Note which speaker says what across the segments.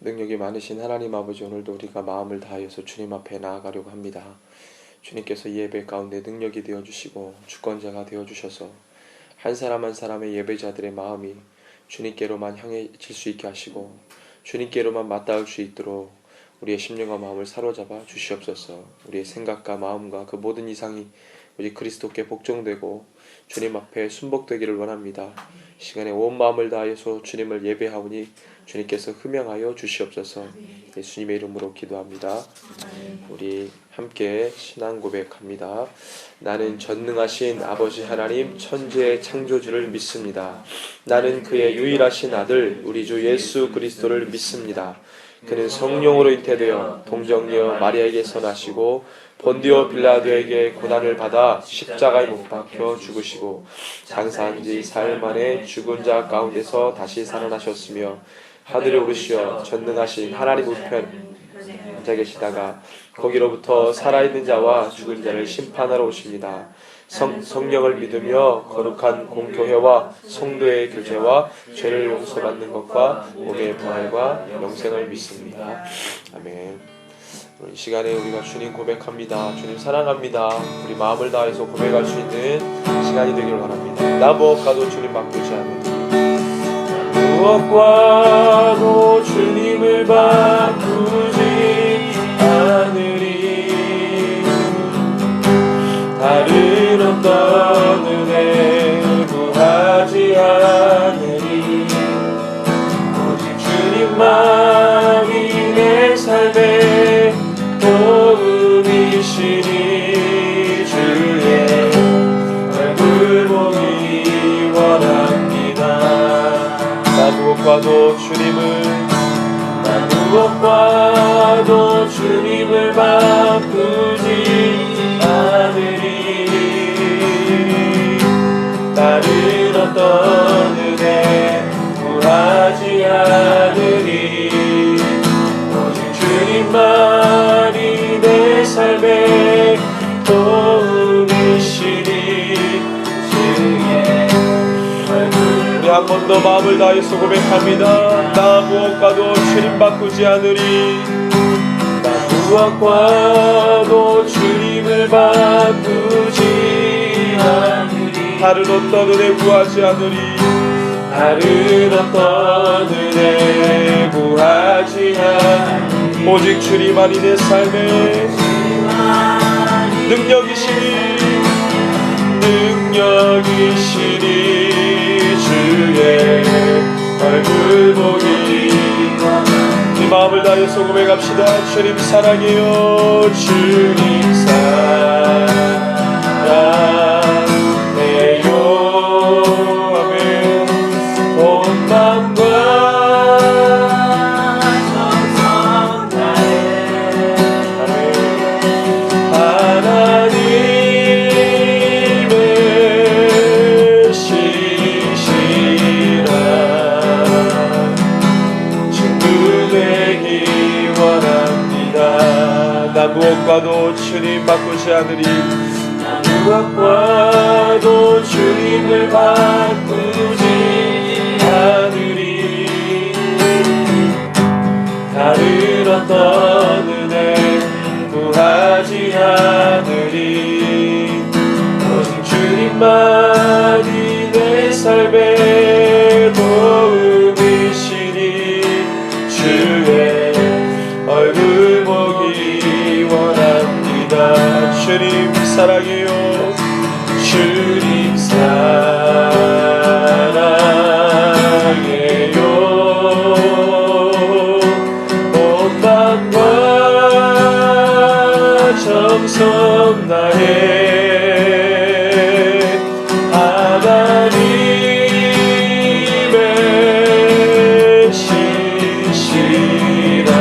Speaker 1: 능력이 많으신 하나님 아버지, 오늘도 우리가 마음을 다하여서 주님 앞에 나아가려고 합니다. 주님께서 예배 가운데 능력이 되어주시고 주권자가 되어주셔서 한 사람 한 사람의 예배자들의 마음이 주님께로만 향해질 수 있게 하시고 주님께로만 맞닿을 수 있도록 우리의 심령과 마음을 사로잡아 주시옵소서. 우리의 생각과 마음과 그 모든 이상이 오직 그리스도께 복종되고 주님 앞에 순복되기를 원합니다. 시간에 온 마음을 다하여서 주님을 예배하오니 주님께서 흠양하여 주시옵소서. 예수님의 이름으로 기도합니다. 우리 함께 신앙 고백합니다. 나는 전능하신 아버지 하나님 천지의 창조주를 믿습니다. 나는 그의 유일하신 아들 우리 주 예수 그리스도를 믿습니다. 그는 성령으로 잉태되어 동정녀 마리아에게서 나시고 본디오 빌라도에게 고난을 받아 십자가에 못 박혀 죽으시고 장사한 지 사흘 만에 죽은 자 가운데서 다시 살아나셨으며 하늘에 오르시어 전능하신 하나님 우편 앉아 계시다가 거기로부터 살아있는 자와 죽은 자를 심판하러 오십니다. 성령을 믿으며 거룩한 공교회와 성도의 교제와 죄를 용서받는 것과 몸의 부활과 영생을 믿습니다. 아멘. 이 시간에 우리가 주님 고백합니다. 주님 사랑합니다. 우리 마음을 다해서 고백할 수 있는 시간이 되기를 바랍니다. 나 무엇과도 주님 바꾸지 않으리. 무엇과도 주님을 바꾸지 않으리. 다른 어떤 은혜 구하지 않으리. 오직 주님만이 내 삶의 도움이시니 주의 얼굴 보기 원합니다. 나 무엇과도 주님을 바꾸지 않으리. 다른 어떤 은혜 구하지 않으리. 오직 주님만이 내 삶의 도움이시니 주의 얼굴. 우리 한 번 더 마음을 다해서 고백합니다. 나 무엇과도 주님 바꾸지 않으리. 나 무엇과도 주님을 바꾸지 않으리. 다른 어떤 은혜 구하지 않으리. 다른 어떤 은혜 구하지 않으리. 오직 주님만이 내 삶의 능력이시니 주의 얼굴 보기. 이 마음을 다해서 고백합시다. 주님 사랑해요. 주님 사랑해요. 아멘. 온 마음과 정성 다해 하나님의 시시라 친구 되기 원합니다. 나 무엇과도 주님 바꾸지 않으리. 무엇과도 주님을 바꾸지 않으리. 다른 어떤 은혜 구하지 않으리. 오직 주님만이 내 삶의 도움이시니 주의 얼굴 보기 원합니다. 주님 사랑해요. 주님 사랑해요. 온 마음과 정성 다해 하나님의 신실한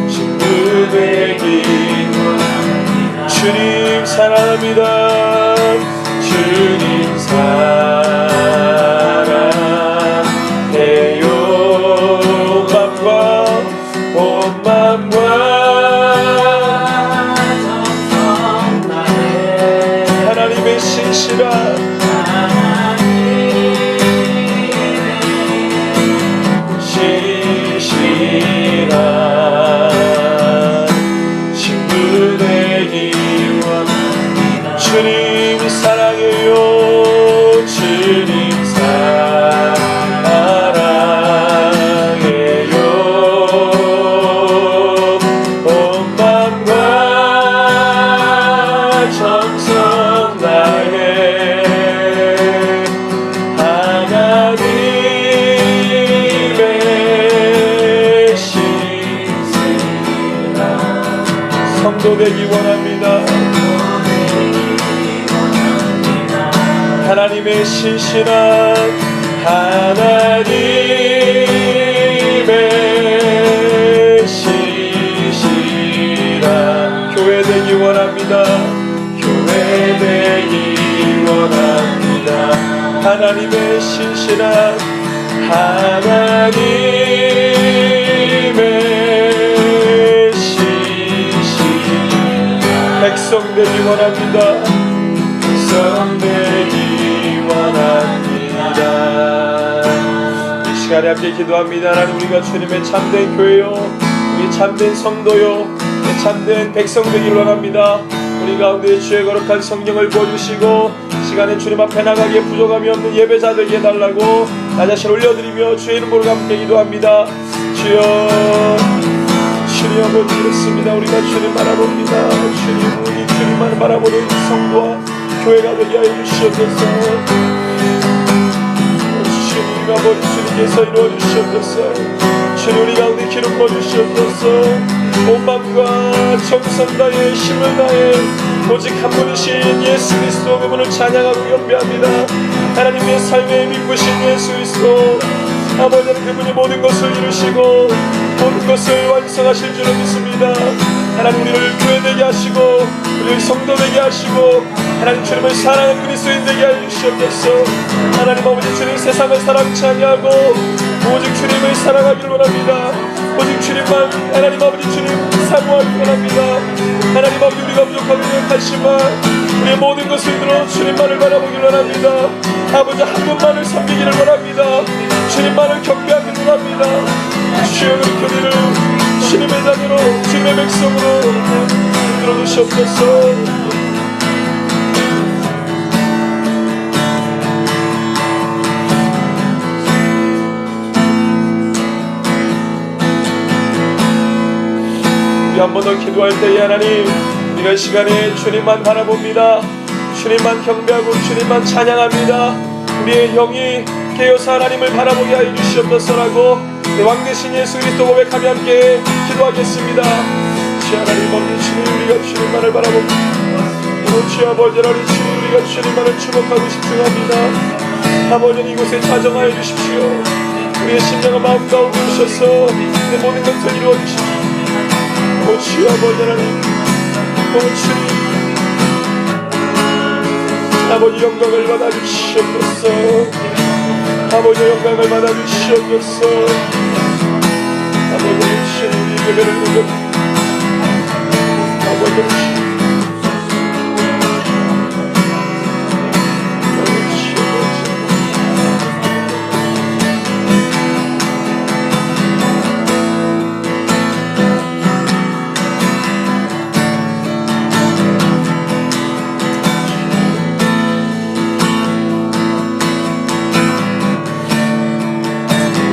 Speaker 1: 친구 되기 원합니다. 성도되기 원합니다. 하나님의 신실한 하나님의 신실한 교회 되기 원합니다. 교회 되기 원합니다. 하나님의 신실한 하나님의 신실한 백성 되기 원합니다. 백성 되기 원합니다. 이 시간에 함께 기도합니다. 하나님, 우리가 주님의 참된 교회요, 우리 참된 성도요, 참된 백성 되기를 원합니다. 우리 가운데 주의 거룩한 성령을 부어주시고 시간에 주님 앞에 나가기에 부족함이 없는 예배자 되게 해달라고 나 자신 올려드리며 주의 이름으로 함께 기도합니다. 주여, 주님 아버지, 그렇습니다. 우리가 주님 바라봅니다. 주님, 우리 주님만 바라보는 성도와 교회가 되게 하여 주시옵소서. 주님 아버지, 주님께서 이루어 주시옵소서. 주님, 우리 가운데 기름 부어 주시옵소서. 온 마음과 정성 다해 힘을 다해 오직 한 분이신 예수 그리스도 그분을 찬양하고 경배합니다. 하나님의 삶에 믿으신 예수 그리스도 아버지는 그분이 모든 것을 이루시고 모든 것을 완성하실 줄을 믿습니다. 하나님, 우리를 교회되게 하시고 우리를 성도되게 하시고 하나님 주님을 사랑하는 그리스도인 되게 하여 주시옵소서. 하나님 아버지, 주님 세상을 사랑치 아니하고 오직 주님을 사랑하기를 원합니다. 오직 주님만, 하나님 아버지, 주님 사모하기를 원합니다. 하나님 아버지, 우리가 부족하게 생각하시지만 우리의 모든 것을 들어 주님만을 바라보기를 원합니다. 아버지, 한 분만을 섬기기를 원합니다. 주님만을 경배하기를 원합니다. 주여, 그렇게 우리를 주님의 자녀로 주님의 백성으로 들어주시옵소서. 한 번 더 기도할 때에 하나님, 우리가 이 시간에 주님만 바라봅니다. 주님만 경배하고 주님만 찬양합니다. 우리의 영이 깨어서 하나님을 바라보게 하여 주시옵소서라고 왕 대신 예수 그리스도 고백하며 함께 기도하겠습니다. 주 하나님 아버지, 주님, 우리가 주님만을 바라봅니다. 주 아버지 하나님, 주님, 우리가 주님만을 주목하고 집중합니다. 아버지, 이곳에 자정하여 주십시오. 우리의 심령과 마음 가운데 오셔서 내 모든 것을 이루어 주십시오. 오 주 아버지 하나님, 오 주님, 아버지 영광을 받아 주시옵소서. 아버지 영광을 받아 주시옵소서. 아버지 주님, 예배를 드려 아버지 주님,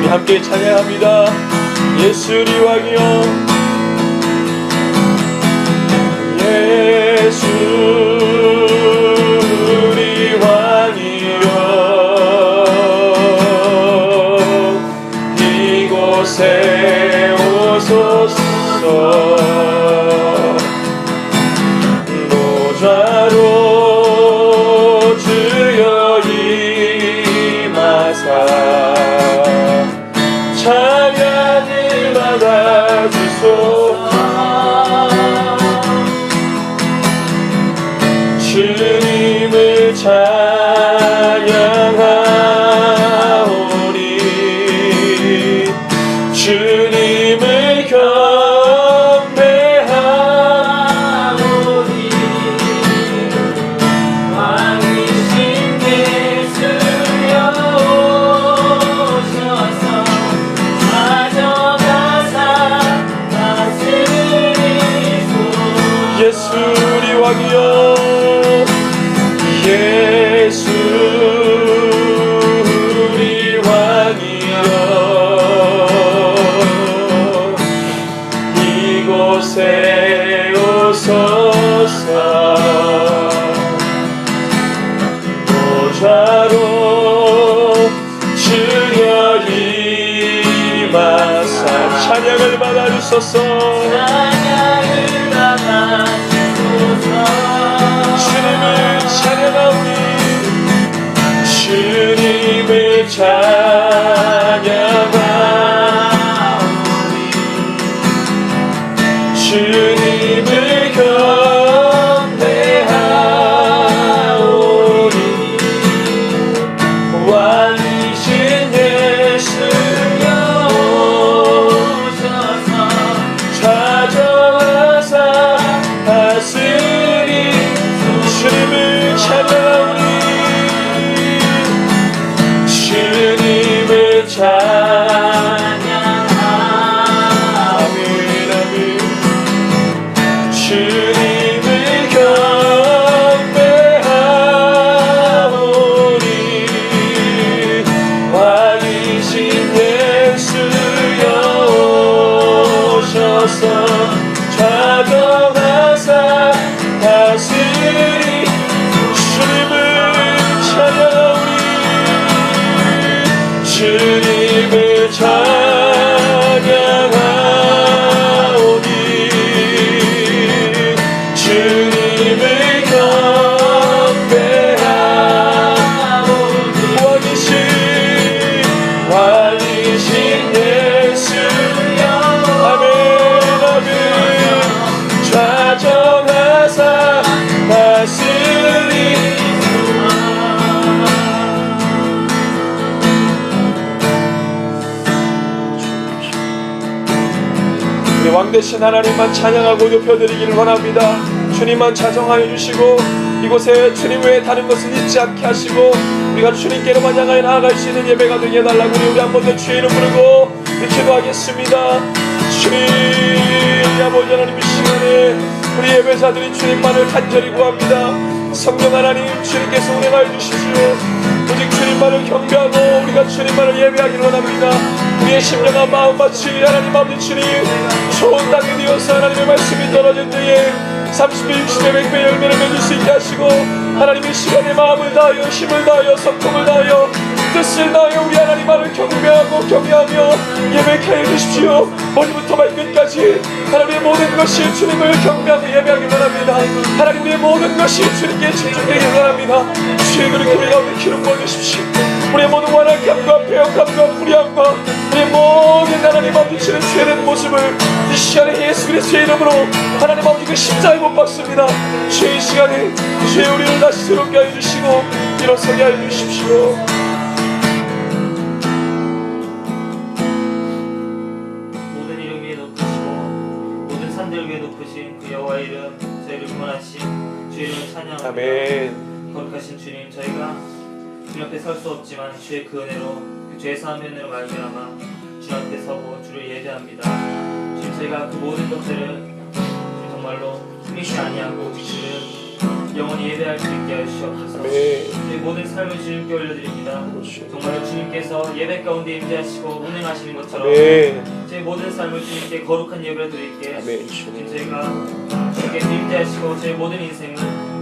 Speaker 1: 함께 찬양합니다. 예수 우리 왕이여, 예수 우리 왕이여, 이곳에 오소서. 노자로 주여 임하사 찬양을 받아주소서. 주님을 찬양하오니 주님을 경배하오니 왕이신 예수여 오셔서 예수 우리 왕이여, 예수 우리 왕이여, 이곳에 오소서. 노자로 주여 임하사 찬양을 받아주소서. 찬양을 받아 주님을 찬양하오니 주님을 경배하오니 왕이신 예수여 아멘 아멘 좌정하사 다스리 우리 왕되신 하나님만 찬양하고 높여드리기를 원합니다. 주님만 자정하여 주시고 이곳에 주님 외에 다른 것은 잊지 않게 하시고 우리가 주님께로만 향하여 나아갈 수 있는 예배가 되게 해달라고 우리 한 번 더 주의 이름 부르고 기도하겠습니다. 주님 아버지 하나님 이 시간에 우리 예배자들이 주님만을 간절히 구합니다. 성령 하나님 주님께서 운행하여 주십시오. 오직 주님만을 경배하고 우리가 주님만을 예배하기를 원합니다. 우리의 심령과 마음같이 하나님 아버지 주님 좋은 땅에 되어서 하나님의 말씀이 떨어질 때에 30배 60배 100배 열매를 맺을 수 있게 하시고 하나님의 시간에 마음을 다하여 힘을 다하여 성품을 다하여 뜻을 다하여 우리 하나님만을 경배하고 경외하며 예배케 해 주십시오. 머리부터 발끝까지 하나님의 모든 것이 주님을 경배하고 예배하기 원합니다. 하나님의 모든 것이 주님께 집중되기 원합니다. 주의 그렇게 우리 가운데 기름 부어주십시오. 우리의 모든 완악함과 배역함과 불의함과 우리의 모든 하나님 아버지 주는 죄된 모습을 이 시간에 예수 그리스도의 이름으로 하나님 아버지 그 십자가에 못 박습니다. 주의 시간에 주의 우리를 다시 새롭게 하여 주시고 일어서게 하여 주십시오.
Speaker 2: 모든 이름 위에 높으시고 모든 산들 위에 높으신 그 여호와의 이름 저희를 구원하신 주의 이름을 찬양합니다.
Speaker 1: 아멘.
Speaker 2: 거룩하신 주님 저희가 주님 앞에 설 수 없지만 주의 그 은혜로 그 죄 사함의 은혜로 말미암아 주님 앞에 서고 주를 예배합니다. 주님 저희가 그 모든 것들을 주님 정말로 숨기지 아니하고 주를 영원히 예배할 수 있게 하시옵소서. 저희 모든 삶을 주님께 올려드립니다. 정말로 주님께서 예배 가운데 임재하시고 운행하시는 것처럼 저희 모든 삶을 주님께 거룩한 예배를 드릴게 주님 저희가 주님께서 임재하시고 저희 모든 인생을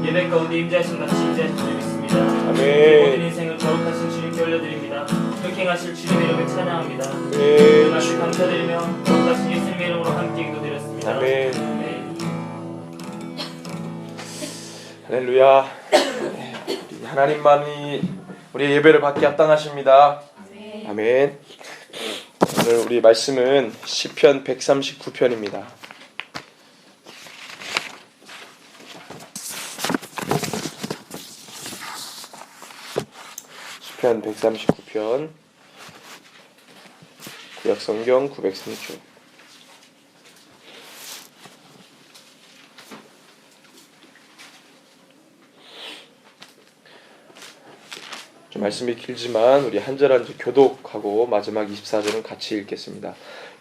Speaker 2: 예배 가운데 임재하신 같이 임재하신 줄 믿습니다. 저희 모든 인생을 거룩하신 주님께 올려드립니다. 그렇게 행하실 주님의 이름을 찬양합니다. 그 말씀 감사드리며 거룩하신 예수님의 이름으로 함께 기도드렸습니다.
Speaker 1: 아멘. 할렐루야. 하나님만이 우리의 예배를 받기 합당하십니다. 아멘. 오늘 우리 말씀은 시편 139편입니다. 시편 139편 구약성경 903쪽. 좀 말씀이 길지만 우리 한 절 한 절 교독하고 마지막 24절은 같이 읽겠습니다.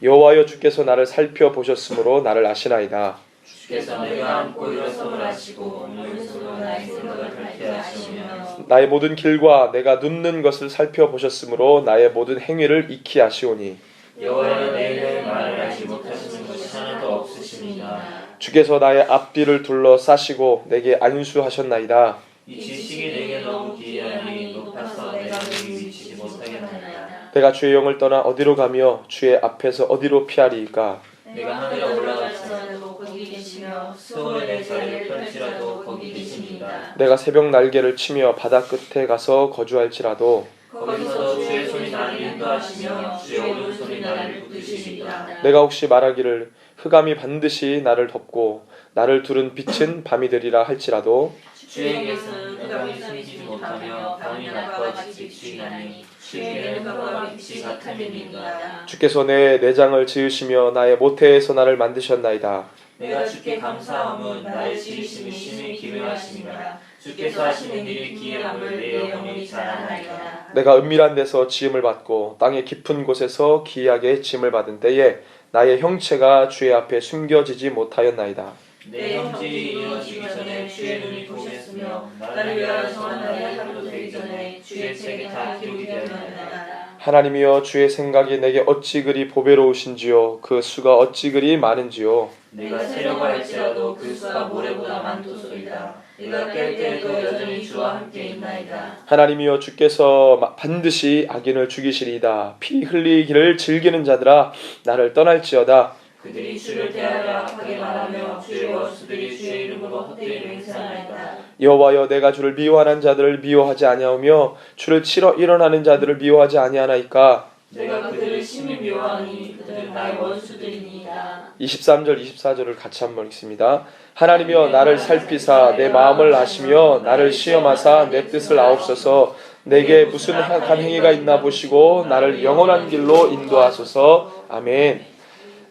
Speaker 1: 여호와여 주께서 나를 살펴보셨으므로 나를 아시나이다.
Speaker 2: 주께서 내가 앉고 일어섬을 아시고 눈으로 나의 생각을 밝게 하시며
Speaker 1: 나의 모든 길과 내가 눕는 것을 살펴보셨으므로 나의 모든 행위를 익히 아시오니
Speaker 2: 여호와여 내일의 말을 알지 못하시는 것이 하나도 없으십니다.
Speaker 1: 주께서 나의 앞뒤를 둘러싸시고 내게 안수하셨나이다.
Speaker 2: 이 지식이 내게 너무 기이하니 높아서 내가 거기 미치지 못하겠나이다.
Speaker 1: 내가 주의 영을 떠나 어디로 가며 주의 앞에서 어디로 피하리이까.
Speaker 2: 내가 하늘에 올라갈지라도 거기 계시며 수월에 내 자리를 펼치라도 거기 계십니다.
Speaker 1: 내가 새벽 날개를 치며 바다 끝에 가서 거주할지라도
Speaker 2: 거기서 주의 손이 나를 인도하시며 주의 오른손이 나를 붙드십니다.
Speaker 1: 내가 혹시 말하기를 흑암이 반드시 나를 덮고 나를 두른 빛은 밤이 되리라 할지라도
Speaker 2: 주에게서는 흑암이 숨기지 못하며 밤이 낮과 같이 비추이나니 주에게는 흑암과 빛이 같음이니이다.
Speaker 1: 주께서 내 내장을 지으시며 나의 모태에서 나를 만드셨나이다.
Speaker 2: 내가 주께 감사함은 나의 지으심이 심히 기묘하십니다. 주께서 하시는 일이 기이함을 내 영혼이 잘 아나이다.
Speaker 1: 내가 은밀한 데서 지음을 받고 땅의 깊은 곳에서 기이하게 짐을 받은 때에 나의 형체가 주의 앞에 숨겨지지 못하였나이다.
Speaker 2: 내 형질이 이루어지기 전에 주의 눈이 보셨으며 나를 위하여 정한 날이 하루도 되기 전에 주의 책에 다 기록이 되었나이다.
Speaker 1: 하나님이여 주의 생각이 내게 어찌 그리 보배로우신지요 그 수가 어찌 그리 많은지요.
Speaker 2: 내가 세려고 할지라도 그 수가 모래보다 많도소이다.
Speaker 3: 네가 깰 때에도 여전히 주와 함께 있나이다.
Speaker 1: 하나님이여 주께서 반드시 악인을 죽이시리이다. 피 흘리기를 즐기는 자들아 나를 떠날지어다.
Speaker 3: 그들이 주를 대하여 악하게 말하며 주의 원수들이 주의 이름으로 헛되이 맹세하나이다.
Speaker 1: 여호와여 내가 주를 미워하는 자들을 미워하지 아니하오며 주를 치러 일어나는 자들을 미워하지 아니하나이까.
Speaker 3: 내가 그들을 심히 미워하니 그들은 나의 원수들이니이다.
Speaker 1: 23절 24절을 같이 한번 읽습니다. 하나님이여 나를 살피사 내 마음을 아시며 나를 시험하사 내 뜻을 아옵소서. 내게 무슨 악한 행위가 있나 보시고 나를 영원한 길로 인도하소서. 아멘.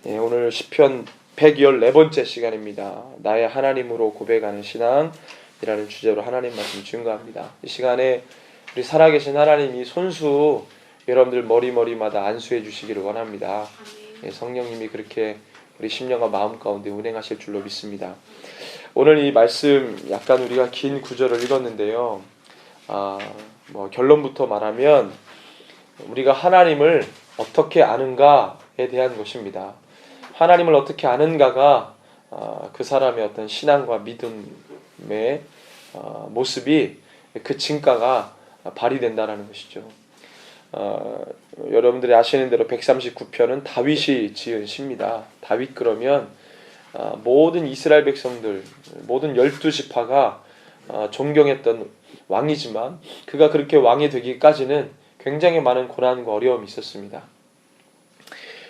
Speaker 1: 네, 오늘 시편 114번째 시간입니다. 나의 하나님으로 고백하는 신앙이라는 주제로 하나님 말씀 증거합니다. 이 시간에 우리 살아계신 하나님이 손수 여러분들 머리마다 안수해 주시기를 원합니다. 네, 성령님이 그렇게 우리 심령과 마음 가운데 운행하실 줄로 믿습니다. 오늘 이 말씀 약간 우리가 긴 구절을 읽었는데요. 결론부터 말하면 우리가 하나님을 어떻게 아는가에 대한 것입니다. 하나님을 어떻게 아는가가 그 사람의 어떤 신앙과 믿음의 모습이 그 진가가 발휘된다는 것이죠. 여러분들이 아시는 대로 139편은 다윗이 지은 시입니다. 다윗 그러면 모든 이스라엘 백성들, 모든 12지파가 존경했던 왕이지만 그가 그렇게 왕이 되기까지는 굉장히 많은 고난과 어려움이 있었습니다.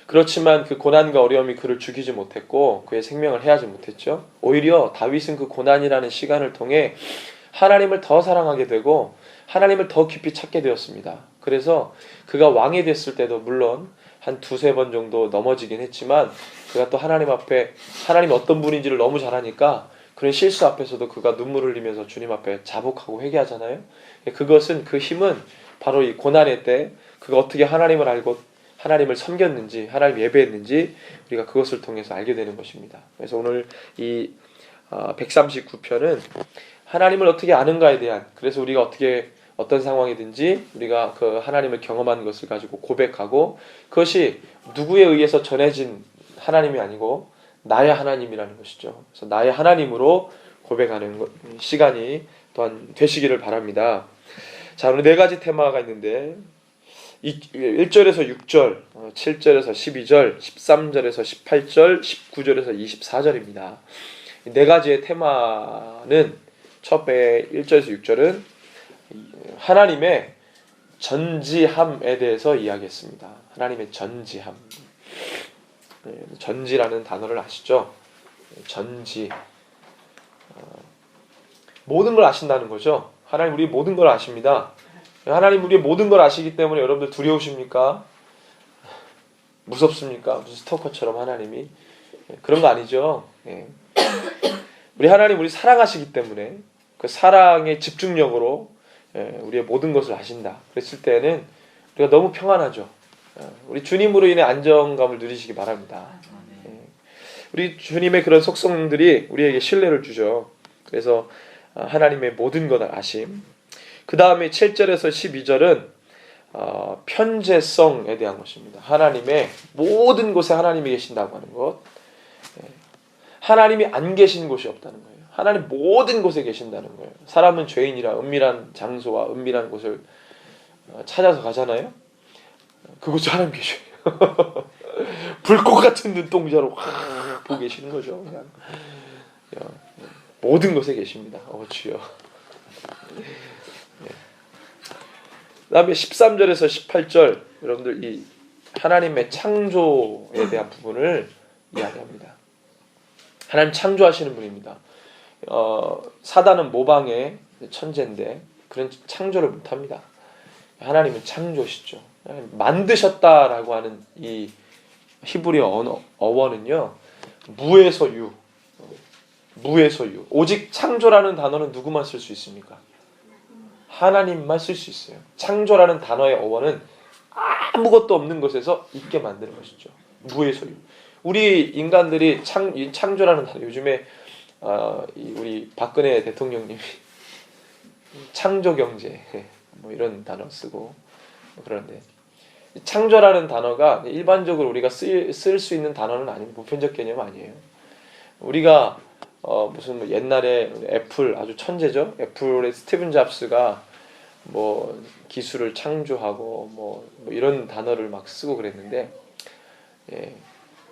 Speaker 1: 그렇지만 그 고난과 어려움이 그를 죽이지 못했고 그의 생명을 해하지 못했죠. 오히려 다윗은 그 고난이라는 시간을 통해 하나님을 더 사랑하게 되고 하나님을 더 깊이 찾게 되었습니다. 그래서 그가 왕이 됐을 때도 물론 한 두세 번 정도 넘어지긴 했지만 그가 또 하나님 앞에 하나님이 어떤 분인지를 너무 잘 아니까 그런 실수 앞에서도 그가 눈물을 흘리면서 주님 앞에 자복하고 회개하잖아요. 그것은 그 힘은 바로 이 고난의 때 그가 어떻게 하나님을 알고 하나님을 섬겼는지 하나님 예배했는지 우리가 그것을 통해서 알게 되는 것입니다. 그래서 오늘 이 139편은 하나님을 어떻게 아는가에 대한, 그래서 우리가 어떻게 어떤 상황이든지 우리가 그 하나님을 경험한 것을 가지고 고백하고 그것이 누구에 의해서 전해진 하나님이 아니고 나의 하나님이라는 것이죠. 그래서 나의 하나님으로 고백하는 시간이 또한 되시기를 바랍니다. 자, 오늘 네 가지 테마가 있는데 1절에서 6절, 7절에서 12절, 13절에서 18절, 19절에서 24절입니다. 네 가지의 테마는 첫 배 1절에서 6절은 하나님의 전지함에 대해서 이야기했습니다. 하나님의 전지함. 전지라는 단어를 아시죠? 전지. 모든 걸 아신다는 거죠. 하나님 우리 모든 걸 아십니다. 하나님 우리의 모든 걸 아시기 때문에 여러분들 두려우십니까? 무섭습니까? 무슨 스토커처럼 하나님이? 그런 거 아니죠. 우리 하나님 우리 사랑하시기 때문에 그 사랑의 집중력으로 우리의 모든 것을 아신다. 그랬을 때는 우리가 너무 평안하죠. 우리 주님으로 인해 안정감을 누리시기 바랍니다. 우리 주님의 그런 속성들이 우리에게 신뢰를 주죠. 그래서 하나님의 모든 것을 아심. 그 다음에 7절에서 12절은 편재성에 대한 것입니다. 하나님의 모든 곳에 하나님이 계신다고 하는 것. 하나님이 안 계신 곳이 없다는 거예요. 하나님 모든 곳에 계신다는 거예요. 사람은 죄인이라 은밀한 장소와 은밀한 곳을 찾아서 가잖아요. 그곳에 하나님 계셔요. 불꽃 같은 눈동자로 확 보고 계시는 거죠. 그냥. 모든 곳에 계십니다. 주여. 그 다음에 13절에서 18절 여러분들 이 하나님의 창조에 대한 부분을 이야기합니다. 하나님 창조하시는 분입니다. 사단은 모방의 천재인데 그런 창조를 못합니다. 하나님은 창조시죠. 만드셨다라고 하는 이 히브리어 어원은요 무에서 유, 무에서 유. 오직 창조라는 단어는 누구만 쓸 수 있습니까? 하나님만 쓸 수 있어요. 창조라는 단어의 어원은 아무것도 없는 것에서 있게 만드는 것이죠. 무에서 유. 우리 인간들이 창조라는 단어, 요즘에 우리 박근혜 대통령님이 창조경제 뭐 이런 단어 쓰고 그런데 창조라는 단어가 일반적으로 우리가 쓸 수 있는 단어는 아니고 보편적 개념 아니에요. 우리가 무슨 뭐 옛날에 애플 아주 천재죠. 애플의 스티븐 잡스가 뭐 기술을 창조하고 뭐 이런 단어를 막 쓰고 그랬는데, 예,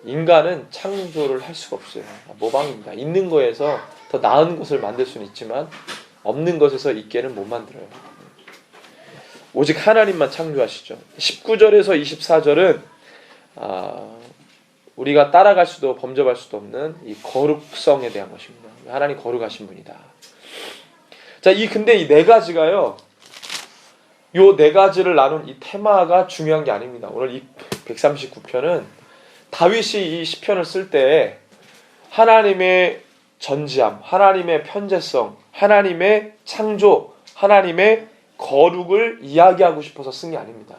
Speaker 1: 인간은 창조를 할 수가 없어요. 모방입니다. 있는 거에서 더 나은 것을 만들 수는 있지만 없는 것에서 있게는 못 만들어요. 오직 하나님만 창조하시죠. 19절에서 24절은 우리가 따라갈 수도 범접할 수도 없는 이 거룩성에 대한 것입니다. 하나님 거룩하신 분이다. 자, 근데 이 네 가지가요, 요 네 가지를 나눈 이 테마가 중요한 게 아닙니다. 오늘 이 139편은 다윗이 이 시편을 쓸 때 하나님의 전지함, 하나님의 편재성, 하나님의 창조, 하나님의 거룩을 이야기하고 싶어서 쓴 게 아닙니다.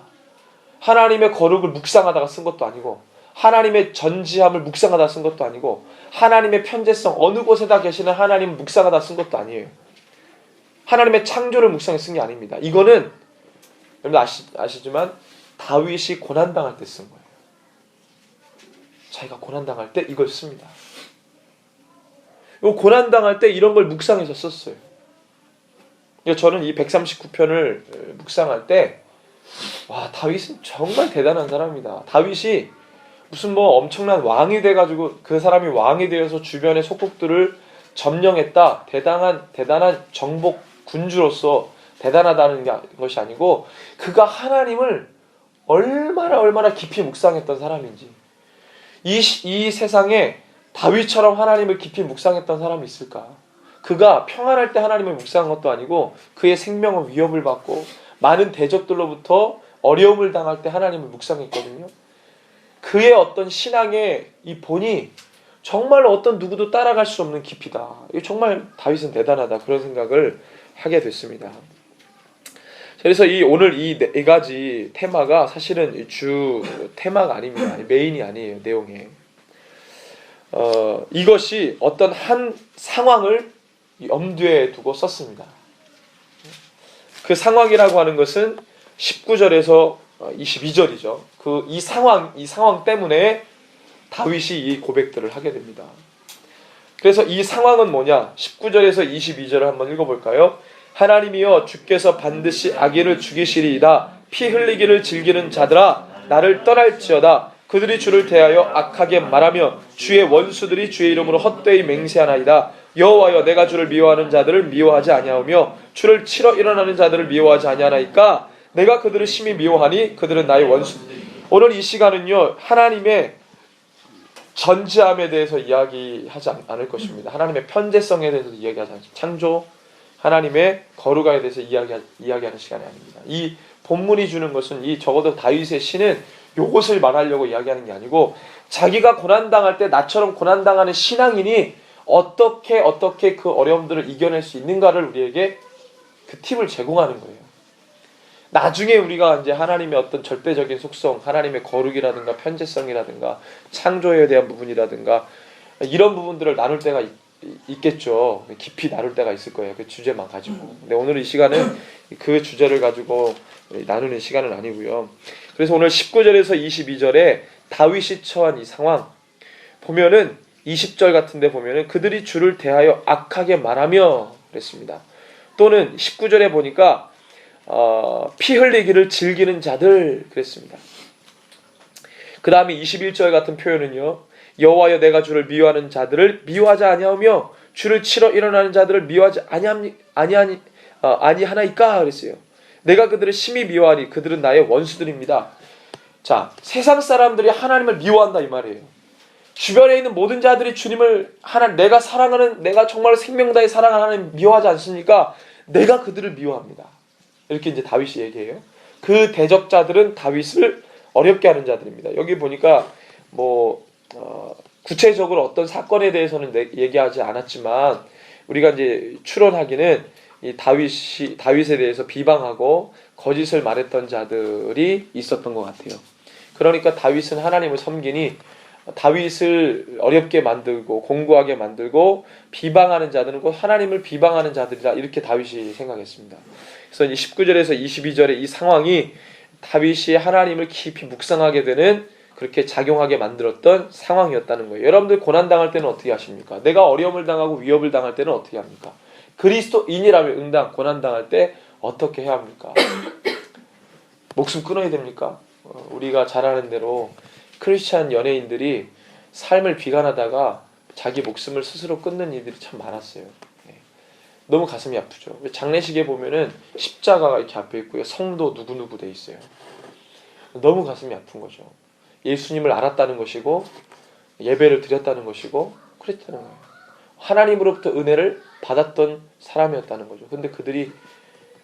Speaker 1: 하나님의 거룩을 묵상하다가 쓴 것도 아니고, 하나님의 전지함을 묵상하다 쓴 것도 아니고, 하나님의 편재성, 어느 곳에다 계시는 하나님을 묵상하다 쓴 것도 아니에요. 하나님의 창조를 묵상해 쓴 게 아닙니다. 이거는 여러분 아시지만 다윗이 고난당할 때 쓴 거예요. 자기가 고난당할 때 이걸 씁니다. 고난당할 때 이런 걸 묵상해서 썼어요. 저는 이 139편을 묵상할 때, 와, 다윗은 정말 대단한 사람이다. 다윗이 무슨 뭐 엄청난 왕이 돼가지고 그 사람이 왕이 되어서 주변의 속국들을 점령했다, 대단한 정복 군주로서 대단하다는 것이 아니고, 그가 하나님을 얼마나 깊이 묵상했던 사람인지, 이 세상에 다윗처럼 하나님을 깊이 묵상했던 사람이 있을까? 그가 평안할 때 하나님을 묵상한 것도 아니고, 그의 생명은 위협을 받고 많은 대적들로부터 어려움을 당할 때 하나님을 묵상했거든요. 그의 어떤 신앙의 이 본이 정말 어떤 누구도 따라갈 수 없는 깊이다. 정말 다윗은 대단하다, 그런 생각을 하게 됐습니다. 그래서 오늘 이 네 가지 테마가 사실은 주 테마가 아닙니다. 메인이 아니에요, 내용에. 이것이 어떤 한 상황을 염두에 두고 썼습니다. 그 상황이라고 하는 것은 19절에서 22절이죠. 이 상황 때문에 다윗이 이 고백들을 하게 됩니다. 그래서 이 상황은 뭐냐? 19절에서 22절을 한번 읽어볼까요? 하나님이여, 주께서 반드시 악인을 죽이시리이다. 피 흘리기를 즐기는 자들아, 나를 떠날지어다. 그들이 주를 대하여 악하게 말하며 주의 원수들이 주의 이름으로 헛되이 맹세하나이다. 여호와여, 내가 주를 미워하는 자들을 미워하지 아니하오며 주를 치러 일어나는 자들을 미워하지 아니하나이까. 내가 그들을 심히 미워하니 그들은 나의 원수. 오늘 이 시간은요, 하나님의 전지함에 대해서 이야기하지 않을 것입니다. 하나님의 편재성에 대해서 이야기하지 않습니다. 창조, 하나님의 거룩함에 대해서 이야기하는 시간이 아닙니다. 이 본문이 주는 것은, 적어도 다윗의 시는 요것을 말하려고 이야기하는 게 아니고, 자기가 고난당할 때 나처럼 고난당하는 신앙인이 어떻게 그 어려움들을 이겨낼 수 있는가를 우리에게 그 팁을 제공하는 거예요. 나중에 우리가 이제 하나님의 어떤 절대적인 속성, 하나님의 거룩이라든가 편재성이라든가 창조에 대한 부분이라든가 이런 부분들을 나눌 때가 있겠죠. 깊이 나눌 때가 있을 거예요. 그 주제만 가지고. 근데 오늘 이 시간은 그 주제를 가지고 나누는 시간은 아니고요. 그래서 오늘 19절에서 22절에 다윗이 처한 이 상황 보면은 20절 같은데 보면은 그들이 주를 대하여 악하게 말하며 그랬습니다. 또는 19절에 보니까 피 흘리기를 즐기는 자들 그랬습니다. 그 다음에 21절 같은 표현은요, 여호와여, 내가 주를 미워하는 자들을 미워하지 아니하오며 주를 치러 일어나는 자들을 미워하지 아니하나이까 그랬어요. 내가 그들을 심히 미워하니 그들은 나의 원수들입니다. 자, 세상 사람들이 하나님을 미워한다 이 말이에요. 주변에 있는 모든 자들이 주님을 내가 사랑하는, 내가 정말 생명 다해 사랑하는 하나님 미워하지 않습니까? 내가 그들을 미워합니다. 이렇게 이제 다윗이 얘기해요. 그 대적자들은 다윗을 어렵게 하는 자들입니다. 여기 보니까 구체적으로 어떤 사건에 대해서는 얘기하지 않았지만, 우리가 이제 추론하기는 이 다윗에 대해서 비방하고 거짓을 말했던 자들이 있었던 것 같아요. 그러니까 다윗은 하나님을 섬기니 다윗을 어렵게 만들고 공고하게 만들고 비방하는 자들은 곧 하나님을 비방하는 자들이다, 이렇게 다윗이 생각했습니다. 그래서 19절에서 22절의 이 상황이 다윗이 하나님을 깊이 묵상하게 되는 그렇게 작용하게 만들었던 상황이었다는 거예요. 여러분들 고난당할 때는 어떻게 하십니까? 내가 어려움을 당하고 위협을 당할 때는 어떻게 합니까? 그리스도인이라면 응당 고난당할 때 어떻게 해야 합니까? 목숨 끊어야 됩니까? 우리가 잘 아는 대로 크리스찬 연예인들이 삶을 비관하다가 자기 목숨을 스스로 끊는 이들이 참 많았어요. 너무 가슴이 아프죠. 장례식에 보면은 십자가가 이렇게 앞에 있고요. 성도 누구누구 돼 있어요. 너무 가슴이 아픈 거죠. 예수님을 알았다는 것이고 예배를 드렸다는 것이고 그랬다는 거예요. 하나님으로부터 은혜를 받았던 사람이었다는 거죠. 근데 그들이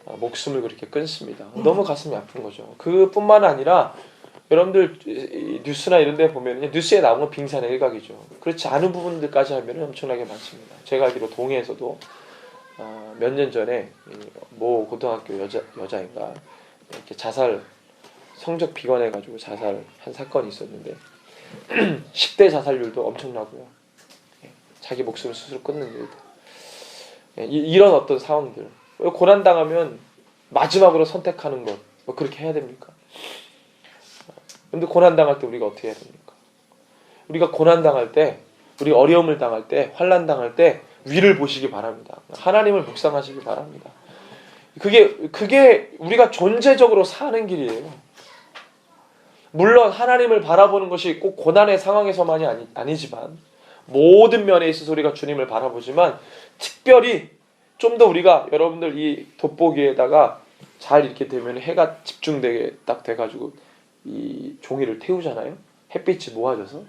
Speaker 1: 목숨을 그렇게 끊습니다. 너무 가슴이 아픈 거죠. 그뿐만 아니라 여러분들 뉴스나 이런 데 보면 뉴스에 나오는 빙산의 일각이죠. 그렇지 않은 부분들까지 하면 엄청나게 많습니다. 제가 알기로 동해에서도 몇 년 전에 모 고등학교 여자인가 이렇게 자살 성적 비관해가지고 자살한 사건이 있었는데 10대 자살률도 엄청나고요. 자기 목숨을 스스로 끊는 일들. 이런 어떤 상황들. 고난당하면 마지막으로 선택하는 것. 뭐 그렇게 해야 됩니까? 근데 고난당할 때 우리가 어떻게 해야 됩니까? 우리가 고난당할 때, 우리 어려움을 당할 때, 환난당할 때 위를 보시기 바랍니다. 하나님을 묵상하시기 바랍니다. 그게 우리가 존재적으로 사는 길이에요. 물론 하나님을 바라보는 것이 꼭 고난의 상황에서만이 아니지만 모든 면에 있어서 우리가 주님을 바라보지만 특별히 좀 더 우리가 여러분들 이 돋보기에다가 잘 이렇게 되면 해가 집중되게 딱 돼가지고 이 종이를 태우잖아요. 햇빛이 모아져서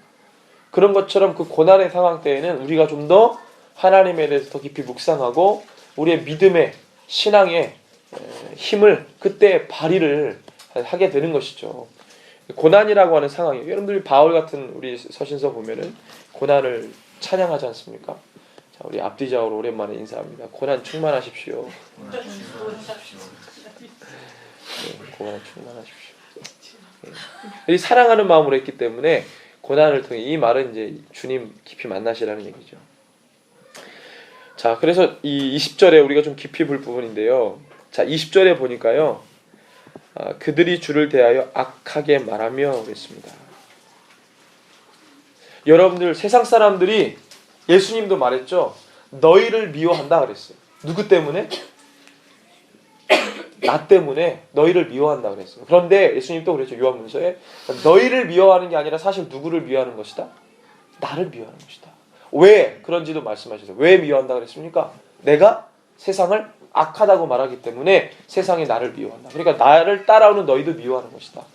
Speaker 1: 그런 것처럼 그 고난의 상황 때에는 우리가 좀 더 하나님에 대해서 더 깊이 묵상하고 우리의 믿음의 신앙의 힘을 그때 발휘를 하게 되는 것이죠. 고난이라고 하는 상황이에요. 여러분들이 바울 같은 우리 서신서 보면은 고난을 찬양하지 않습니까? 자, 우리 앞뒤좌우로 오랜만에 인사합니다. 고난 충만하십시오. 고난 충만하십시오. 이 사랑하는 마음으로 했기 때문에 고난을 통해 이 말은 이제 주님 깊이 만나시라는 얘기죠. 자, 그래서 이 20절에 우리가 좀 깊이 볼 부분인데요. 자, 20절에 보니까요. 그들이 주를 대하여 악하게 말하며 그랬습니다. 여러분들 세상 사람들이 예수님도 말했죠. 너희를 미워한다 그랬어요. 누구 때문에? 나 때문에 너희를 미워한다 그랬어요. 그런데 예수님도 그랬죠. 요한문서에 너희를 미워하는 게 아니라 사실 누구를 미워하는 것이다? 나를 미워하는 것이다. 왜 그런지도 말씀하셨어요. 왜 미워한다 그랬습니까? 내가 세상을 악하다고 말하기 때문에 세상이 나를 미워한다. 그러니까 나를 따라오는 너희도 미워하는 것이다.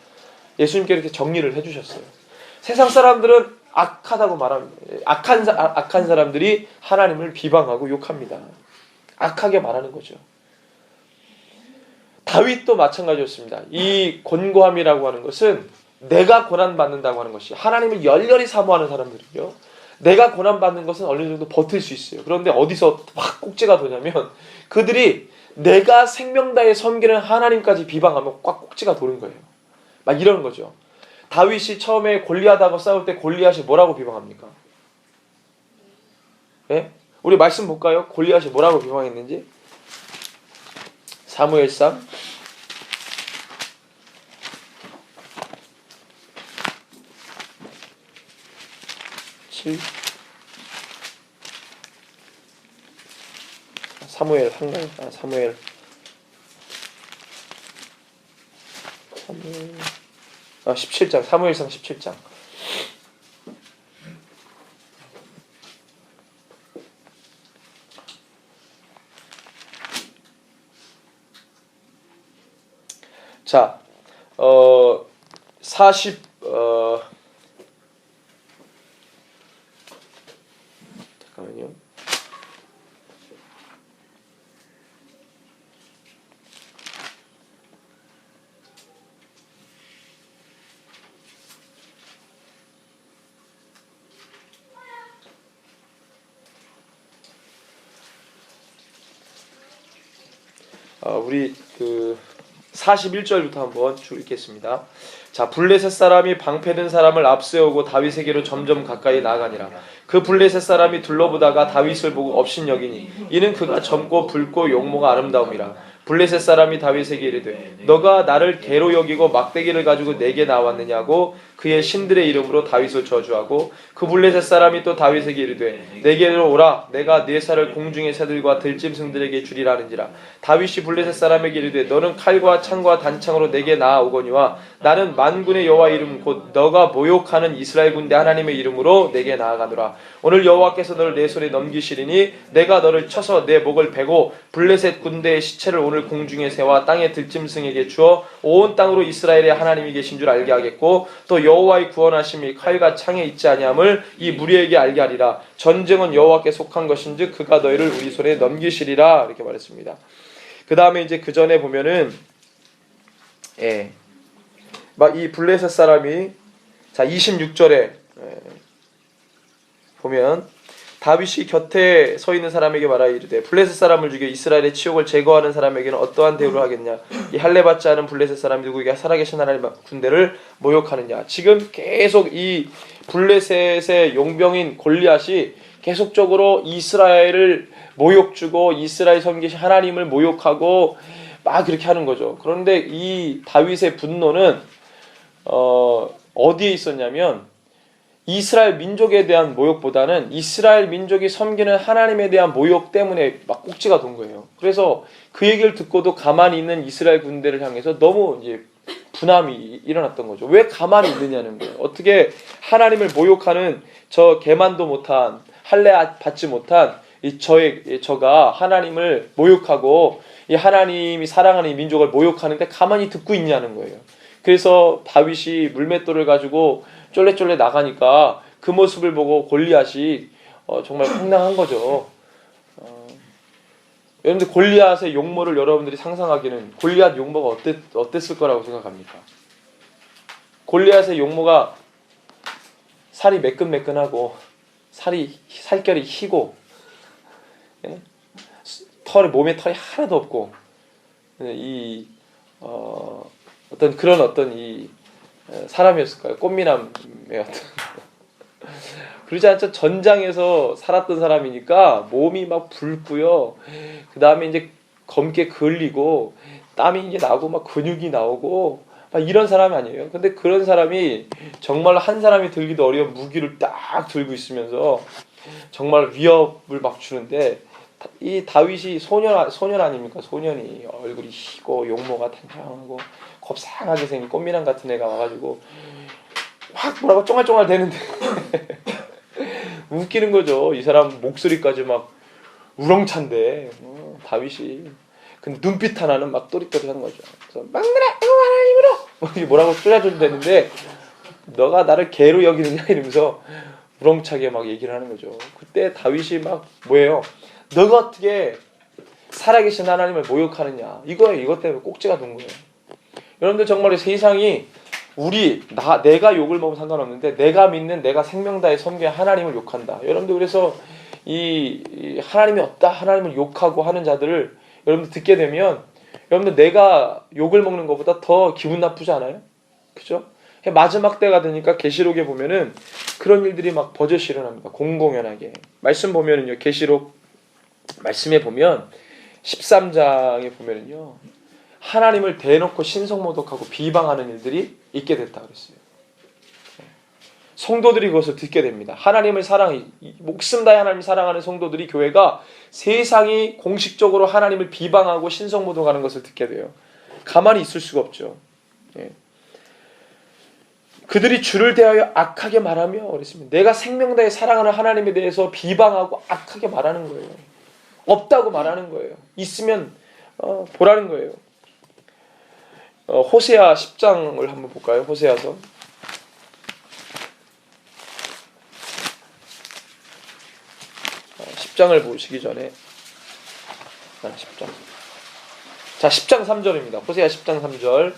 Speaker 1: 예수님께 이렇게 정리를 해주셨어요. 세상 사람들은 악하다고 말합니다. 악한 사람들이 하나님을 비방하고 욕합니다. 악하게 말하는 거죠. 다윗도 마찬가지였습니다. 이 곤고함이라고 하는 것은 내가 고난받는다고 하는 것이 하나님을 열렬히 사모하는 사람들이요. 내가 고난받는 것은 어느 정도 버틸 수 있어요. 그런데 어디서 확 꼭지가 도냐면 그들이 내가 생명 다해 섬기는 하나님까지 비방하면 꽉 꼭지가 도는 거예요. 막 이러는 거죠. 다윗이 처음에 골리앗하고 싸울 때 골리앗이 뭐라고 비방합니까? 예? 우리 말씀 볼까요? 골리앗이 뭐라고 비방했는지? 사무엘상 7 사무엘 한가요? 사무엘 17장 사무엘상 17장 자, 잠깐만요. 우리 41절부터 한번 쭉 읽겠습니다. 자, 블레셋 사람이 방패든 사람을 앞세우고 다윗에게로 점점 가까이 나아가니라. 그 블레셋 사람이 둘러보다가 다윗을 보고 업신여기니 이는 그가 젊고 붉고 용모가 아름다움이라. 블레셋 사람이 다윗에게 이르되 너가 나를 개로 여기고 막대기를 가지고 내게 나왔느냐고 그의 신들의 이름으로 다윗을 저주하고 그 블레셋 사람이 또 다윗에게 이르되 내게로 오라 내가 네 살을 공중의 새들과 들짐승들에게 주리라 하는지라. 다윗이 블레셋 사람에게 이르되 너는 칼과 창과 단창으로 내게 나아오거니와 나는 만군의 여호와 이름 곧 너가 모욕하는 이스라엘 군대 하나님의 이름으로 내게 나아가노라. 오늘 여호와께서 너를 내 손에 넘기시리니 내가 너를 쳐서 내 목을 베고 블레셋 군대의 시체를 오늘 공중의 새와 땅의 들짐승에게 주어 온 땅으로 이스라엘의 하나님이 계신 줄 알게 하겠고 또 여호와의 구원하심이 칼과 창에 있지 아니함을 이 무리에게 알게 하리라. 전쟁은 여호와께 속한 것인즉 그가 너희를 우리 손에 넘기시리라. 이렇게 말했습니다. 그 다음에 이제 그 전에 보면은 막 이 블레셋 사람이 자 26절에 보면 다윗이 곁에 서 있는 사람에게 말하여 이르되 블레셋 사람을 죽여 이스라엘의 치욕을 제거하는 사람에게는 어떠한 대우를 하겠냐. 이 할례 받지 않은 블레셋 사람이 누구에게 살아계신 하나님 군대를 모욕하느냐. 지금 계속 이 블레셋의 용병인 골리앗이 계속적으로 이스라엘을 모욕 주고 이스라엘 섬기신 하나님을 모욕하고 막 그렇게 하는 거죠. 그런데 이 다윗의 분노는 어디에 있었냐면 이스라엘 민족에 대한 모욕보다는 이스라엘 민족이 섬기는 하나님에 대한 모욕 때문에 막 꼭지가 돈 거예요. 그래서 그 얘기를 듣고도 가만히 있는 이스라엘 군대를 향해서 너무 이제 분함이 일어났던 거죠. 왜 가만히 있느냐는 거예요. 어떻게 하나님을 모욕하는 저 개만도 못한 할례 받지 못한 저가 하나님을 모욕하고 이 하나님이 사랑하는 이 민족을 모욕하는데 가만히 듣고 있냐는 거예요. 그래서 다윗이 물맷돌을 가지고 쫄래쫄래 나가니까 그 모습을 보고 골리앗이 정말 황당한 거죠. 여러분들 골리앗의 용모를 여러분들이 상상하기는 골리앗 용모가 어땠을 거라고 생각합니까? 골리앗의 용모가 살이 매끈매끈하고 살결이 희고 몸에 털이 하나도 없고 어떤 이 사람이었을까요? 꽃미남의 어떤 그러지 않죠? 전장에서 살았던 사람이니까 몸이 막 붉고요. 그 다음에 이제 검게 걸리고 땀이 이제 나고 막 근육이 나오고 막 이런 사람이 아니에요. 근데 그런 사람이 정말 한 사람이 들기도 어려운 무기를 딱 들고 있으면서 정말 위협을 막 주는데 이 다윗이 소년 아닙니까? 소년이 얼굴이 희고 용모가 단장하고 곱상하게 생긴 꽃미남 같은 애가 와가지고 확 뭐라고 쫑알쫑알 대는데 웃기는 거죠. 이 사람 목소리까지 막 우렁찬데 다윗이 근데 눈빛 하나는 막 또릿또릿한 거죠. 그래서 막내라 하나님으로 뭐라고 쪼자쪼자대는데 너가 나를 개로 여기느냐 이러면서 우렁차게 막 얘기를 하는 거죠. 그때 다윗이 막 뭐예요? 너가 어떻게 살아계신 하나님을 모욕하느냐. 이것 때문에 꼭지가 돈 거예요. 여러분들 정말 세상이 내가 욕을 먹으면 상관없는데 내가 믿는 내가 생명 다해 섬기는 하나님을 욕한다. 여러분들 그래서 이 하나님이 없다 하나님을 욕하고 하는 자들을 여러분들 듣게 되면 여러분들 내가 욕을 먹는 것보다 더 기분 나쁘지 않아요? 그죠? 마지막 때가 되니까 계시록에 보면은 그런 일들이 막 버젓이 일어납니다. 공공연하게. 말씀 보면은요. 계시록 말씀에 보면 13장에 보면은요. 하나님을 대놓고 신성모독하고 비방하는 일들이 있게 됐다 그랬어요. 성도들이 그것을 듣게 됩니다. 하나님을 목숨 다해 하나님을 사랑하는 성도들이 교회가 세상이 공식적으로 하나님을 비방하고 신성모독하는 것을 듣게 돼요. 가만히 있을 수가 없죠. 그들이 주를 대하여 악하게 말하며 그랬습니다. 내가 생명 다해 사랑하는 하나님에 대해서 비방하고 악하게 말하는 거예요. 없다고 말하는 거예요. 있으면 보라는 거예요. 호세아 10장을 한번 볼까요? 호세아서 10장을 보시기 전에 10장 자 10장 3절입니다. 호세아 10장 3절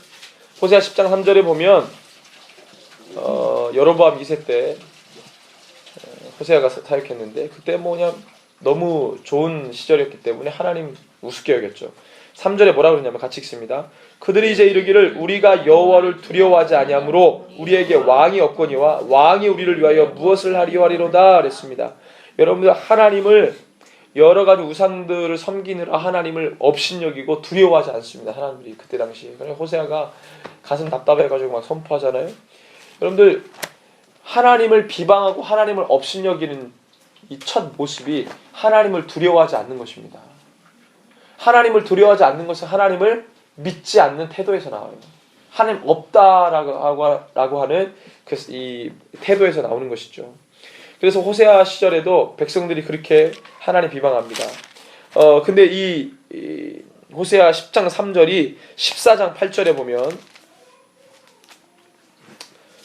Speaker 1: 호세아 10장 3절에 보면 여로보암 2세 때 호세아가 사역했는데 그때 그냥 너무 좋은 시절이었기 때문에 하나님 우습게 여겼죠. 3절에 뭐라 그러냐면 같이 읽습니다. 그들이 이제 이르기를 우리가 여호와를 두려워하지 아니하므로 우리에게 왕이 없거니와 왕이 우리를 위하여 무엇을 하리요 하리로다 그랬습니다. 여러분들 하나님을 여러 가지 우상들을 섬기느라 하나님을 업신여기고 두려워하지 않습니다. 사람들이 그때 당시에. 그래서 호세아가 가슴 답답해가지고 막 선포하잖아요. 여러분들 하나님을 비방하고 하나님을 업신여기는 이 첫 모습이 하나님을 두려워하지 않는 것입니다. 하나님을 두려워하지 않는 것은 하나님을 믿지 않는 태도에서 나와요. 하나님 없다라고 하는 이 태도에서 나오는 것이죠. 그래서 호세아 시절에도 백성들이 그렇게 하나님 비방합니다. 근데 이 호세아 10장 3절이 14장 8절에 보면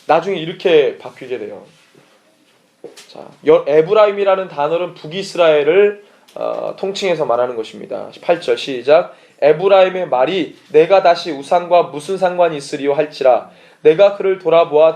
Speaker 1: 나중에 이렇게 바뀌게 돼요. 자, 에브라임이라는 단어는 북이스라엘을 통칭해서 말하는 것입니다. 8절 시작. 에브라임의 말이 내가 다시 우상과 무슨 상관이 있으리요 할지라 내가 그를 돌아보아